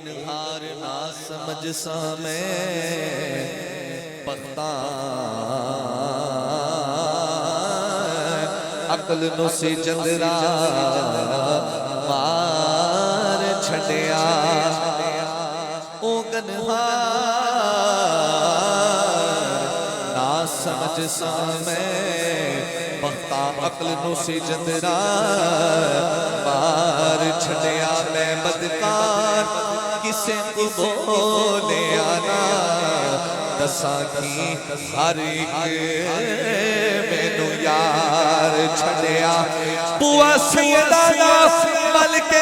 गनहार ना समझ सामे पख्ता अकल नु सी चंदरा मार छड़िया ओ गनहार ना समझ सामे पख्ता अकल नु सी चंदरा मार छड़िया मैं बदकार किसे को बोले आना दसा की हर एक मैनू यार छड़िया बुआ सैयदा मल के